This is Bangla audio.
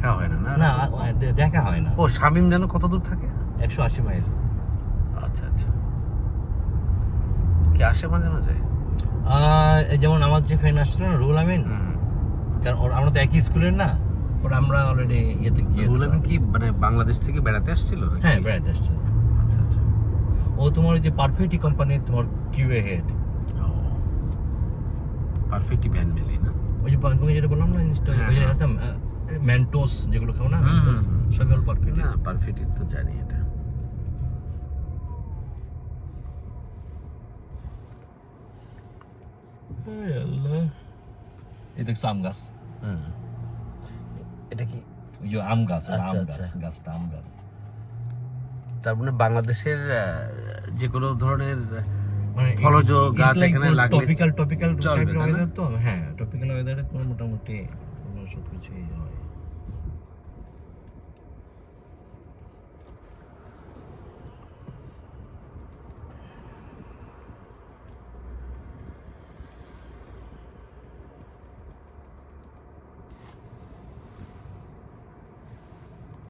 দেখা হয় না, না? না দেখা হয় না। ও শামীম যেন কত দূর থাকে? 180 মাইল। আচ্ছা আচ্ছা, ও কি আসে মাঝে মাঝে? যেমন আমার যে ফ্রেন্ড আসছিল না, রুহুল আমিন, কারণ আমরা তো একই স্কুলের না, ওরা আমরা অলরেডি ইয়েতে রুহুল গিয়েছিলাম। আমিন কি মানে বাংলাদেশ থেকে বেড়াতে আসছিল নাকি? হ্যাঁ, বেড়াতে আসছিল। আচ্ছা আচ্ছা। ও তোমার ওই যে পারফেক্টই কোম্পানির তোমার কিউএ হেড। ও পারফেক্টই ভ্যান মিলি না? ওই যে তোমাকে যেটা বললাম না জিনিসটা, হ্যাঁ, ওই যে হ্যাঁ। একটা মেন্টোস যেগুলো খাও না, মেন্টোস সবই হলো পারফেক্ট। না পারফেক্টই তো জানি এটা। এই দেখছো আম গাছ, এটা কি ওই যে আম গাছ, ওটা আচ্ছা, আম আচ্ছা। গাছ, গাছটা আম গাছ। তার মানে বাংলাদেশের যে কোনো ধরনের মানে ফলজ গাছ এখানে লাগলে টপিক্যাল চলবে, টাইপের তাই না? ওয়েদার তো, হ্যাঁ টপিক্যাল ওয়েদারে তোমার মোটামুটি সব কিছুই হয়।